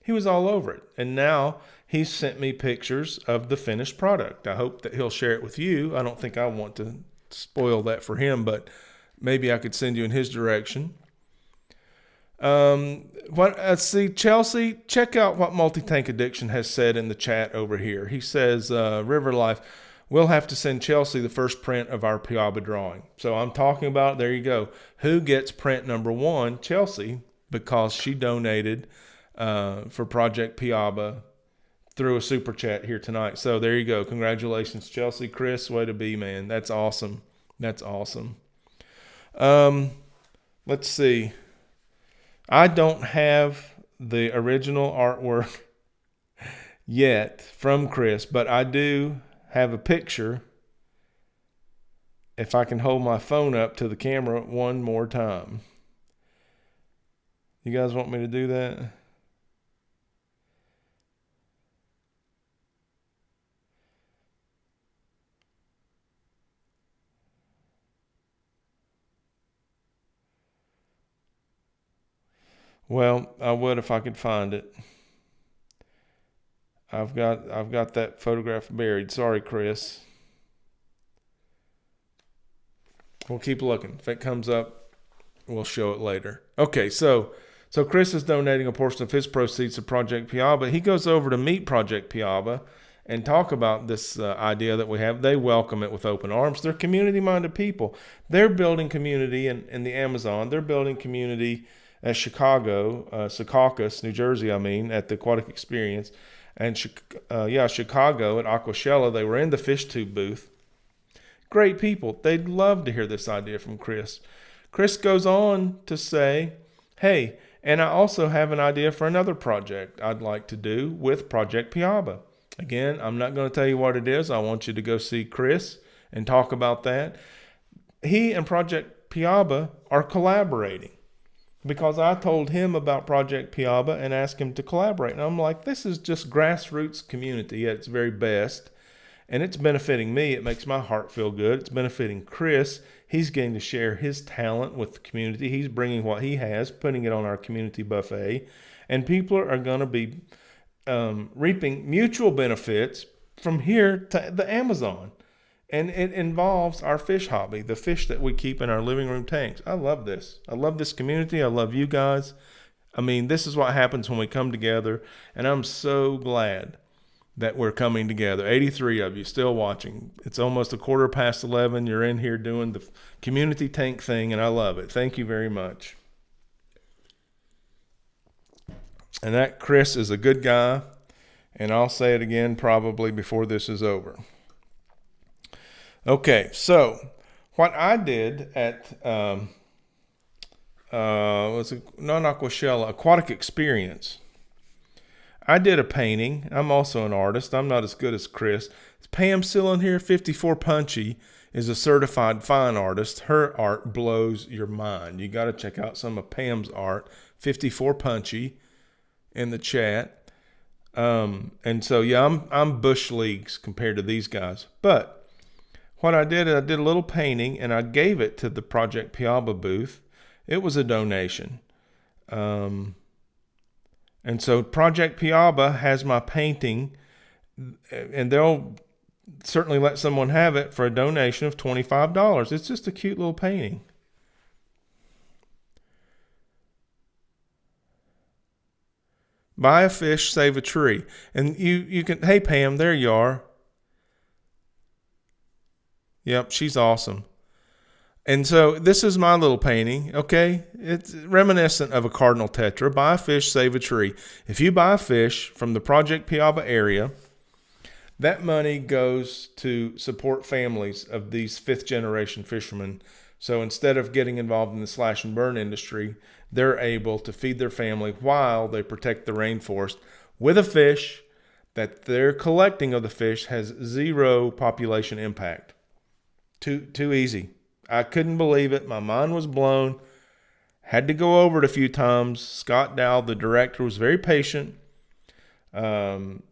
He was all over it. And now he's sent me pictures of the finished product. I hope that he'll share it with you. I don't think I want to spoil that for him, but maybe I could send you in his direction. Let's see, Chelsea, check out what Multi-Tank Addiction has said in the chat over here. He says, River Life, we'll have to send Chelsea the first print of our Piaba drawing. So I'm talking about, there you go. Who gets print number 1? Chelsea, because she donated for Project Piaba through a super chat here tonight. So there you go. Congratulations, Chelsea. Chris, way to be, man. That's awesome. That's awesome. Let's see. I don't have the original artwork yet from Chris, but I do have a picture. If I can hold my phone up to the camera one more time. You guys want me to do that? Well, I would if I could find it. I've got that photograph buried. Sorry, Chris. We'll keep looking. If it comes up, we'll show it later. Okay, so Chris is donating a portion of his proceeds to Project Piaba. He goes over to meet Project Piaba and talk about this idea that we have. They welcome it with open arms. They're community-minded people. They're building community in the Amazon. They're building community at Chicago, Secaucus, New Jersey, at the Aquatic Experience. And Chicago at Aquascella, they were in the fish tube booth. Great people. They'd love to hear this idea from Chris. Chris goes on to say, hey, and I also have an idea for another project I'd like to do with Project Piaba. Again, I'm not going to tell you what it is. I want you to go see Chris and talk about that. He and Project Piaba are collaborating, because I told him about Project Piaba and asked him to collaborate. And I'm like, this is just grassroots community at its very best. And it's benefiting me. It makes my heart feel good. It's benefiting Chris. He's getting to share his talent with the community. He's bringing what he has, putting it on our community buffet. And people are going to be reaping mutual benefits from here to the Amazon. And it involves our fish hobby, the fish that we keep in our living room tanks. I love this. I love this community. I love you guys. I mean, this is what happens when we come together, and I'm so glad that we're coming together. 83 of you still watching. It's almost 11:15. You're in here doing the community tank thing, and I love it. Thank you very much. And that Chris is a good guy, and I'll say it again probably before this is over. Okay, so what I did at was a non-aquashella aquatic experience. I did a painting. I'm also an artist. I'm not as good as Chris. Pam's still in here. 54 Punchy is a certified fine artist. Her art blows your mind. You got to check out some of Pam's art. 54 Punchy in the chat. And so yeah, I'm bush leagues compared to these guys. But what I did a little painting and I gave it to the Project Piaba booth. It was a donation. And so Project Piaba has my painting, and they'll certainly let someone have it for a donation of $25. It's just a cute little painting. Buy a fish, save a tree. And you can, hey Pam, there you are. Yep, she's awesome. And so this is my little painting, okay? It's reminiscent of a cardinal tetra. Buy a fish, save a tree. If you buy a fish from the Project Piaba area, that money goes to support families of these fifth-generation fishermen. So instead of getting involved in the slash and burn industry, they're able to feed their family while they protect the rainforest with a fish that their collecting of the fish has zero population impact. Too easy. I couldn't believe it. My mind was blown. Had to go over it a few times. Scott Dow, the director, was very patient and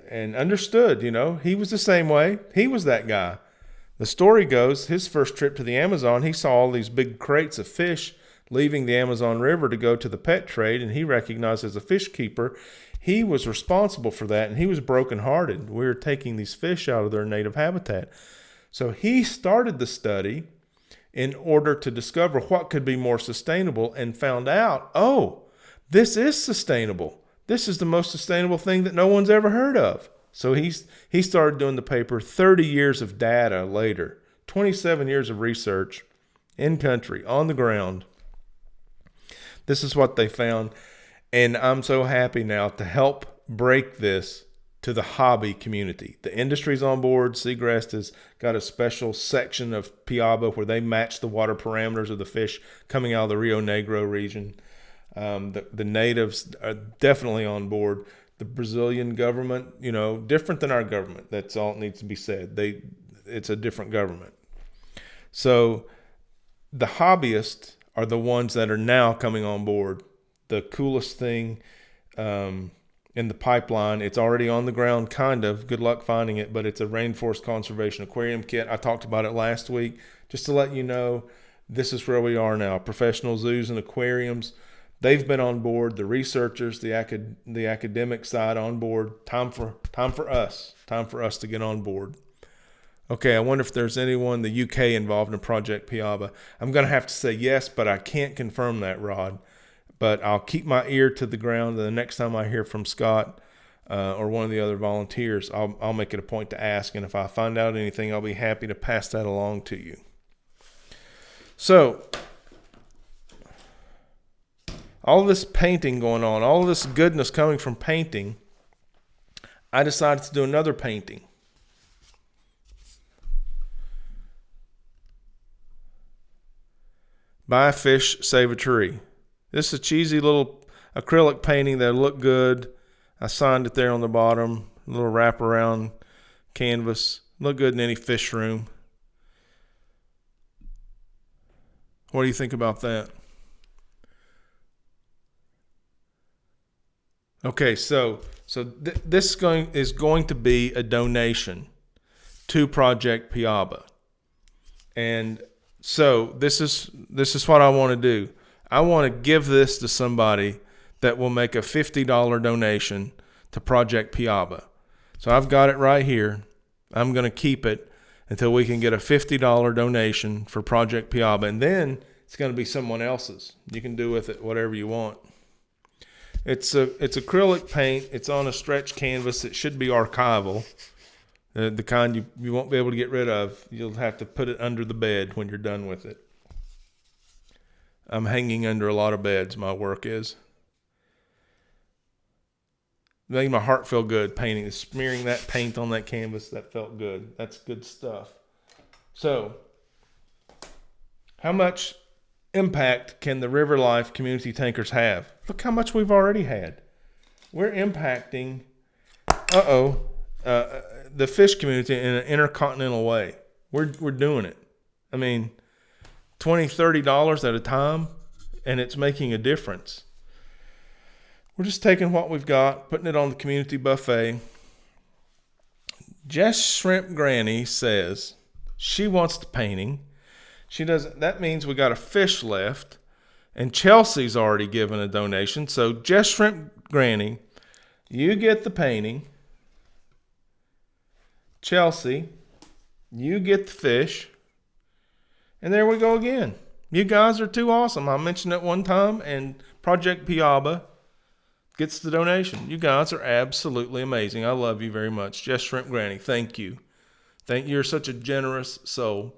understood, you know. He was the same way. He was that guy. The story goes, his first trip to the Amazon, he saw all these big crates of fish leaving the Amazon River to go to the pet trade, and he recognized as a fish keeper, he was responsible for that, and he was brokenhearted. We were taking these fish out of their native habitat. So he started the study in order to discover what could be more sustainable and found out, oh, this is sustainable. This is the most sustainable thing that no one's ever heard of. So he started doing the paper 30 years of data later, 27 years of research in country, on the ground. This is what they found. And I'm so happy now to help break this to the hobby community. The industry's on board. Seagrass has got a special section of Piaba where they match the water parameters of the fish coming out of the Rio Negro region. The natives are definitely on board. The Brazilian government, you know, different than our government. That's all that needs to be said. It's a different government. So the hobbyists are the ones that are now coming on board. The coolest thing in the pipeline, it's already on the ground, kind of. Good luck finding it, but it's a rainforest conservation aquarium kit. I talked about it last week. Just to let you know, this is where we are now. Professional zoos and aquariums, they've been on board. The researchers, the academic side on board. Time for us to get on board. Okay, I wonder if there's anyone in the UK involved in Project Piaba. I'm going to have to say yes, but I can't confirm that, Rod. But I'll keep my ear to the ground. The next time I hear from Scott or one of the other volunteers, I'll make it a point to ask. And if I find out anything, I'll be happy to pass that along to you. So, all of this painting going on, all of this goodness coming from painting, I decided to do another painting. Buy a fish, save a tree. This is a cheesy little acrylic painting that looked good. I signed it there on the bottom. A little wraparound canvas. Look good in any fish room. What do you think about that? Okay, so this is going to be a donation to Project Piaba. And so this is what I want to do. I want to give this to somebody that will make a $50 donation to Project Piaba. So I've got it right here. I'm going to keep it. until we can get a $50 donation for Project Piaba. And then it's going to be someone else's. You can do with it whatever you want. It's acrylic paint. It's on a stretch canvas. It should be archival. The kind you won't be able to get rid of. You'll have to put it under the bed when you're done with it. I'm hanging under a lot of beds, my work is. It made my heart feel good painting. Smearing that paint on that canvas, that felt good. That's good stuff. So, how much impact can the River Life community tankers have? Look how much we've already had. We're impacting, the fish community in an intercontinental way. We're doing it. I mean, $20, $30 at a time, and it's making a difference. We're just taking what we've got, putting it on the community buffet. Jess Shrimp Granny says she wants the painting. She doesn't. That means we got a fish left, and Chelsea's already given a donation. So Jess Shrimp Granny, you get the painting. Chelsea, you get the fish. And there we go again. You guys are too awesome. I mentioned it one time, and Project Piaba gets the donation. You guys are absolutely amazing. I love you very much. Jess Shrimp Granny, thank you. You're such a generous soul.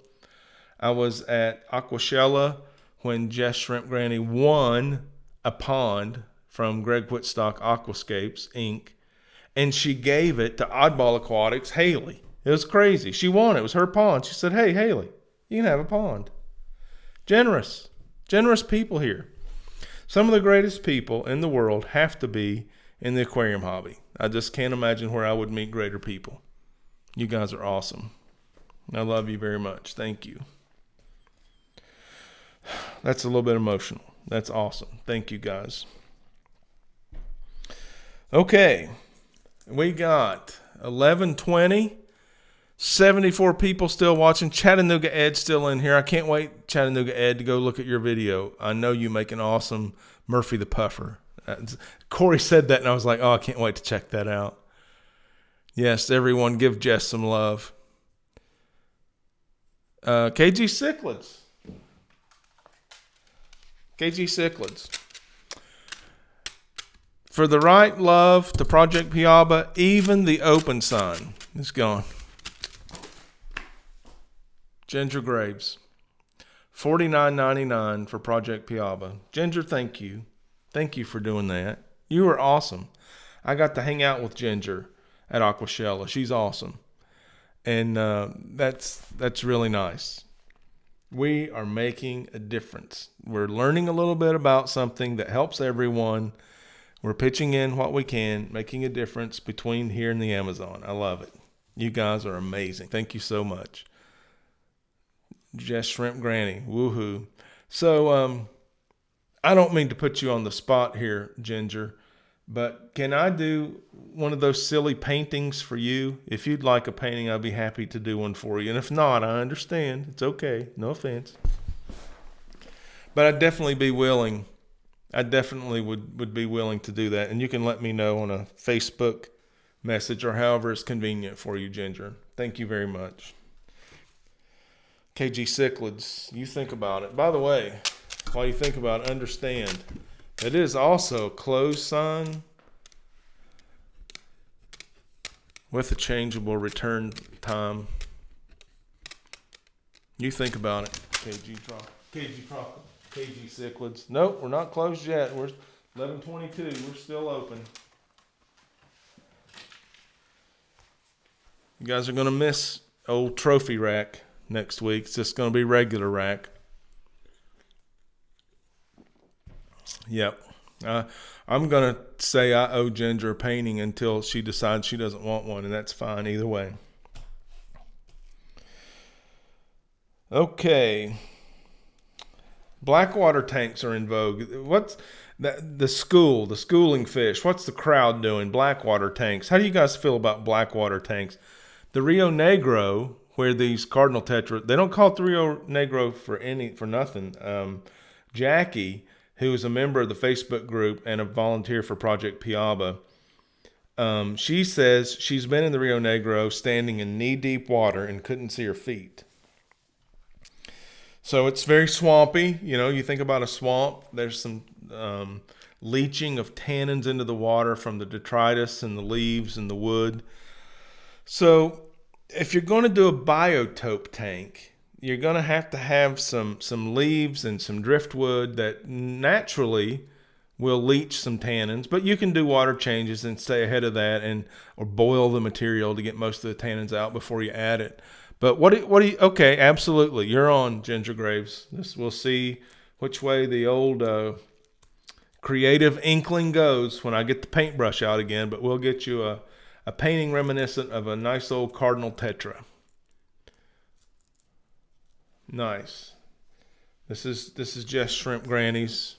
I was at Aquascaping when Jess Shrimp Granny won a pond from Greg Whitstock Aquascapes, Inc., and she gave it to Oddball Aquatics, Haley. It was crazy. She won. It was her pond. She said, hey, Haley, you can have a pond. Generous people here. Some of the greatest people in the world have to be in the aquarium hobby. I just can't imagine where I would meet greater people. You guys are awesome. I love you very much. Thank you. That's a little bit emotional. That's awesome. Thank you, guys. Okay. We got 11:20. 74 people still watching. Chattanooga Ed's still in here. I can't wait, Chattanooga Ed, to go look at your video. I know you make an awesome Murphy the Puffer. Corey said that, and I was like, oh, I can't wait to check that out. Yes, everyone, give Jess some love. KG Cichlids. KG Cichlids. For the right love to Project Piaba, even the open sign is gone. Ginger Graves, $49.99 for Project Piaba. Ginger, thank you. Thank you for doing that. You are awesome. I got to hang out with Ginger at Aquascaping. She's awesome. And that's really nice. We are making a difference. We're learning a little bit about something that helps everyone. We're pitching in what we can, making a difference between here and the Amazon. I love it. You guys are amazing. Thank you so much. Jess Shrimp Granny, woohoo. So, I don't mean to put you on the spot here, Ginger, but can I do one of those silly paintings for you? If you'd like a painting, I'd be happy to do one for you. And if not, I understand. It's okay. No offense. But I'd definitely be willing. I definitely would be willing to do that. And you can let me know on a Facebook message or however it's convenient for you, Ginger. Thank you very much. KG Cichlids, you think about it. By the way, while you think about it, understand it is also a closed sign with a changeable return time. You think about it, KG Cichlids. Nope, we're not closed yet. We're 11:22. We're still open. You guys are going to miss old trophy rack next week. It's just going to be regular rack. Yep. I'm going to say I owe Ginger a painting until she decides she doesn't want one, and that's fine either way. Okay. Blackwater tanks are in vogue. What's the schooling fish? What's the crowd doing? Blackwater tanks. How do you guys feel about blackwater tanks? The Rio Negro, where these cardinal tetra, they don't call it the Rio Negro for nothing. Jackie, who is a member of the Facebook group and a volunteer for Project Piaba, She says she's been in the Rio Negro standing in knee-deep water and couldn't see her feet. So it's very swampy. You know, you think about a swamp, there's some leaching of tannins into the water from the detritus and the leaves and the wood. So if you're going to do a biotope tank, you're going to have some leaves and some driftwood that naturally will leach some tannins, but you can do water changes and stay ahead of that, or boil the material to get most of the tannins out before you add it. But what do you, okay, absolutely. You're on, Ginger Graves. We'll see which way the old creative inkling goes when I get the paintbrush out again, but we'll get you a painting reminiscent of a nice old cardinal tetra. Nice. This is just Shrimp Grannies.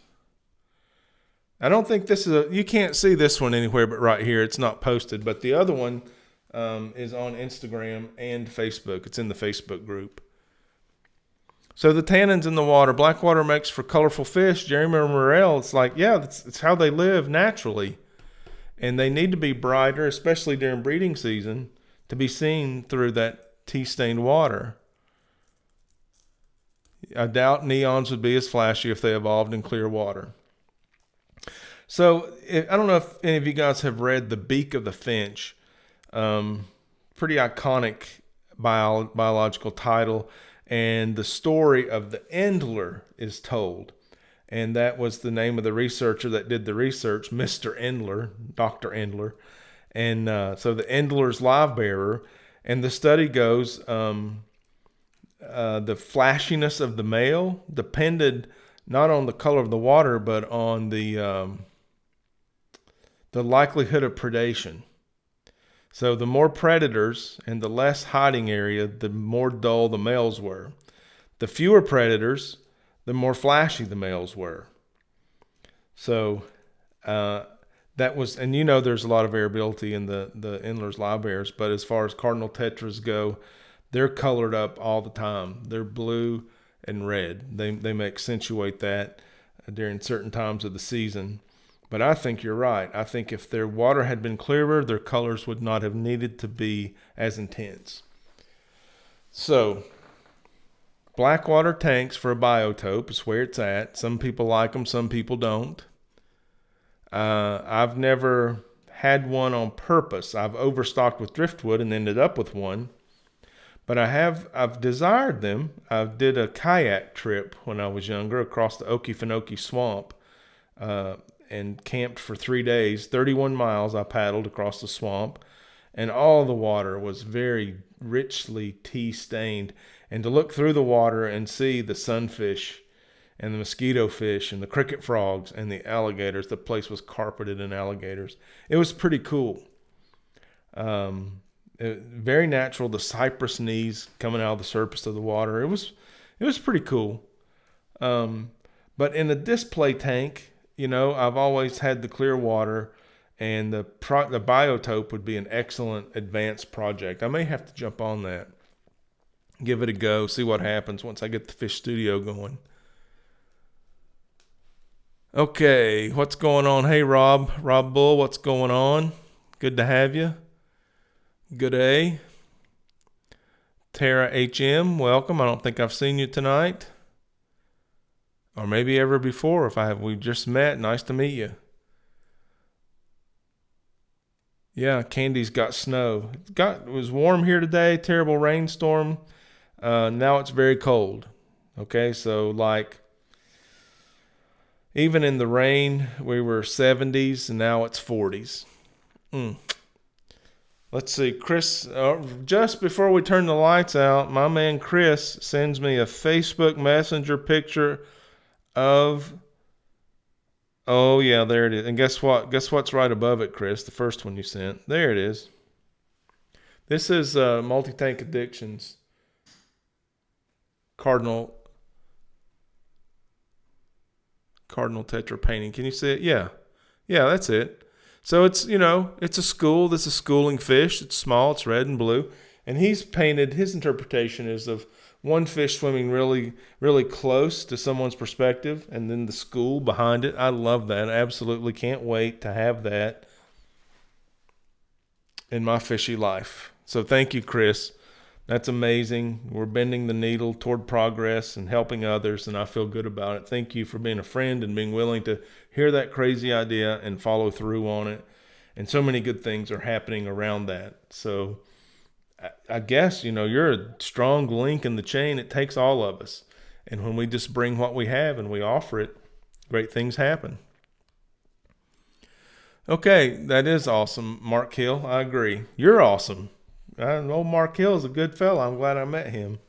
I don't think this is you can't see this one anywhere but right here. It's not posted, but the other one is on Instagram and Facebook. It's in the Facebook group. So the tannins in the water, black water makes for colorful fish. Jeremy Morrell, it's like, yeah, it's how they live naturally. And they need to be brighter, especially during breeding season, to be seen through that tea-stained water. I doubt neons would be as flashy if they evolved in clear water. So I don't know if any of you guys have read The Beak of the Finch. Pretty iconic biological title. And the story of the Endler is told. And that was the name of the researcher that did the research, Mr. Endler, Dr. Endler. And so the Endler's live bearer. And the study goes, the flashiness of the male depended not on the color of the water, but on the likelihood of predation. So the more predators and the less hiding area, the more dull the males were. The fewer predators, the more flashy the males were. So that was, and you know there's a lot of variability in the Endler's live bears, but as far as cardinal tetras go, they're colored up all the time. They're blue and red. They may accentuate that during certain times of the season. But I think you're right. I think if their water had been clearer, their colors would not have needed to be as intense. So, black water tanks for a biotope is where it's at. Some people like them, some people don't. I've never had one on purpose. I've overstocked with driftwood and ended up with one. But I've desired them. I did a kayak trip when I was younger across the Okefenokee Swamp. And camped for 3 days, 31 miles I paddled across the swamp, and all the water was very richly tea-stained. And to look through the water and see the sunfish and the mosquito fish and the cricket frogs and the alligators, the place was carpeted in alligators. It was pretty cool. Very natural, the cypress knees coming out of the surface of the water. It was pretty cool. But in the display tank, you know, I've always had the clear water, and the biotope would be an excellent advanced project. I may have to jump on that, give it a go, see what happens once I get the fish studio going. Okay, what's going on? Hey, Rob Bull, what's going on? Good to have you. Good day. Tara HM, welcome. I don't think I've seen you tonight. Or maybe ever before. If I have, we just met. Nice to meet you. Yeah, Candy's got snow. It was warm here today. Terrible rainstorm. Now it's very cold. Okay, so like even in the rain, we were 70s, and now it's 40s. Let's see, Chris. Just before we turn the lights out, my man Chris sends me a Facebook Messenger picture of, oh yeah, there it is. And guess what? Guess what's right above it, Chris? The first one you sent. There it is. This is Multi-Tank Addictions Cardinal Tetra painting. Can you see it? Yeah, that's it. So it's, you know, it's a school. This is schooling fish. It's small. It's red and blue. And he's painted, his interpretation is of one fish swimming really, really close to someone's perspective, and then the school behind it. I love that. I absolutely can't wait to have that. in my fishy life. So thank you, Chris. That's amazing. We're bending the needle toward progress and helping others, and I feel good about it. Thank you for being a friend and being willing to hear that crazy idea and follow through on it. And so many good things are happening around that. So I guess, you're a strong link in the chain. It takes all of us. And when we just bring what we have and we offer it, great things happen. Okay, that is awesome, Mark Hill. I agree. You're awesome. Old Mark Hill is a good fella. I'm glad I met him.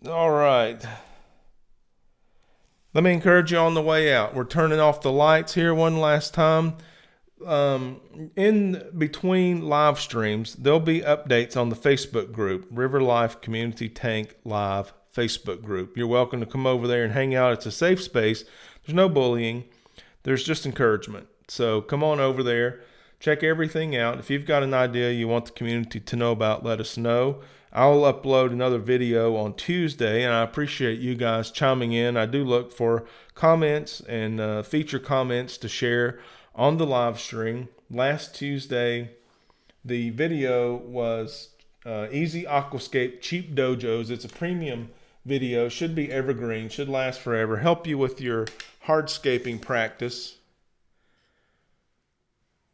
All right. Let me encourage you on the way out. We're turning off the lights here one last time. In between live streams, there'll be updates on the Facebook group, River Life Community Tank Live Facebook group. You're welcome to come over there and hang out. It's a safe space. There's no bullying. There's just encouragement. So come on over there. Check everything out. If you've got an idea you want the community to know about, let us know. I'll upload another video on Tuesday, and I appreciate you guys chiming in. I do look for comments and feature comments to share on the live stream. Last Tuesday, the video was Easy Aquascape Cheap Dojos. It's a premium video. Should be evergreen. Should last forever. Help you with your hardscaping practice.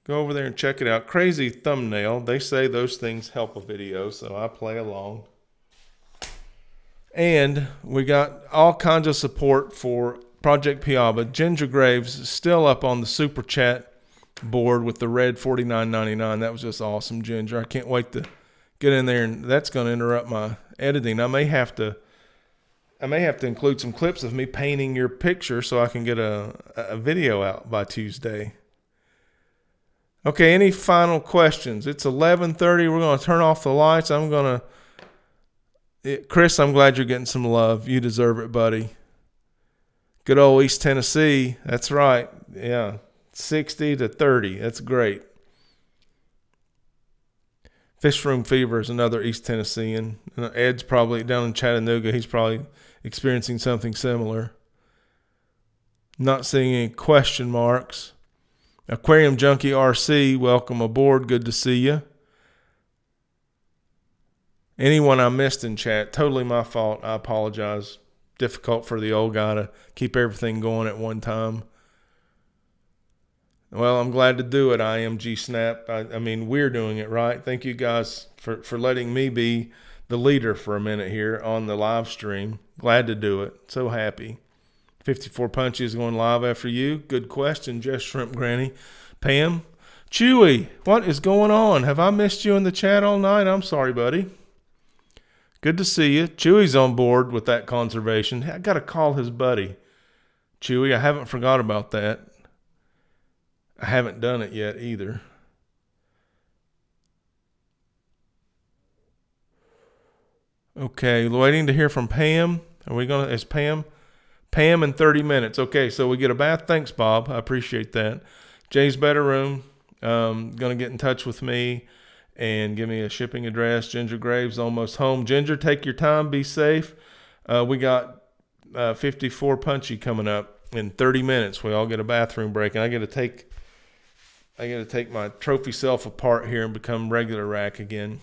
Go over there and check it out. Crazy thumbnail. They say those things help a video, so I play along. And we got all kinds of support for Project Piaba. Ginger Graves is still up on the super chat board with the red $49.99. That was just awesome, Ginger. I can't wait to get in there, and that's going to interrupt my editing. I may have to include some clips of me painting your picture so I can get a video out by Tuesday. Okay, any final questions? It's 11:30. We're going to turn off the lights. Chris, I'm glad you're getting some love. You deserve it, buddy. Good old East Tennessee. That's right. Yeah, 60-30. That's great. Fish Room Fever is another East Tennessean. Ed's probably down in Chattanooga. He's probably experiencing something similar. Not seeing any question marks. Aquarium Junkie RC, welcome aboard. Good to see you. Anyone I missed in chat, totally my fault. I apologize. Difficult for the old guy to keep everything going at one time. Well, I'm glad to do it, IMG Snap. I mean, we're doing it, right? Thank you guys for letting me be the leader for a minute here on the live stream. Glad to do it. So happy. 54 Punches going live after you. Good question, Just Shrimp Granny. Pam. Chewy, what is going on? Have I missed you in the chat all night? I'm sorry, buddy. Good to see you. Chewy's on board with that conservation. I got to call his buddy. Chewy, I haven't forgot about that. I haven't done it yet either. Okay, waiting to hear from Pam. Is Pam in 30 minutes. Okay, so we get a bath. Thanks, Bob. I appreciate that. Jay's Better Room. Going to get in touch with me and give me a shipping address. Ginger Graves almost home. Ginger, take your time. Be safe. We got 54 Punchy coming up in 30 minutes. We all get a bathroom break, and I got to take my trophy self apart here and become regular rack again.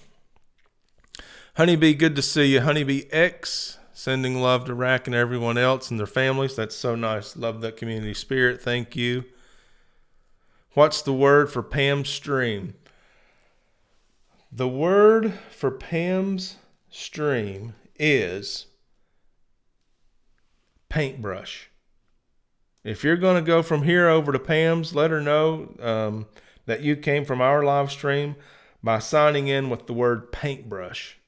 Honeybee, good to see you. Honeybee X. Sending love to Rack and everyone else and their families. That's so nice. Love that community spirit. Thank you. What's the word for Pam's stream? The word for Pam's stream is paintbrush. If you're going to go from here over to Pam's, let her know that you came from our live stream by signing in with the word paintbrush.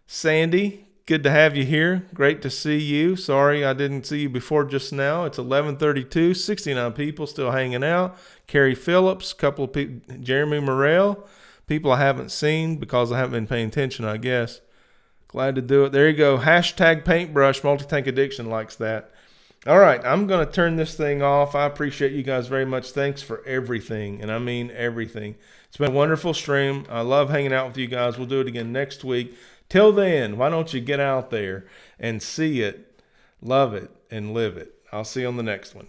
Sandy, good to have you here. Great to see you. Sorry I didn't see you before just now. It's 11:32. 69 people still hanging out. Carrie Phillips, couple of people. Jeremy Morrell, people I haven't seen because I haven't been paying attention, I guess. Glad to do it. There you go. Hashtag paintbrush. Multi-Tank Addiction likes that. All right, I'm going to turn this thing off. I appreciate you guys very much. Thanks for everything, and I mean everything. It's been a wonderful stream. I love hanging out with you guys. We'll do it again next week. Till then, why don't you get out there and see it, love it, and live it. I'll see you on the next one.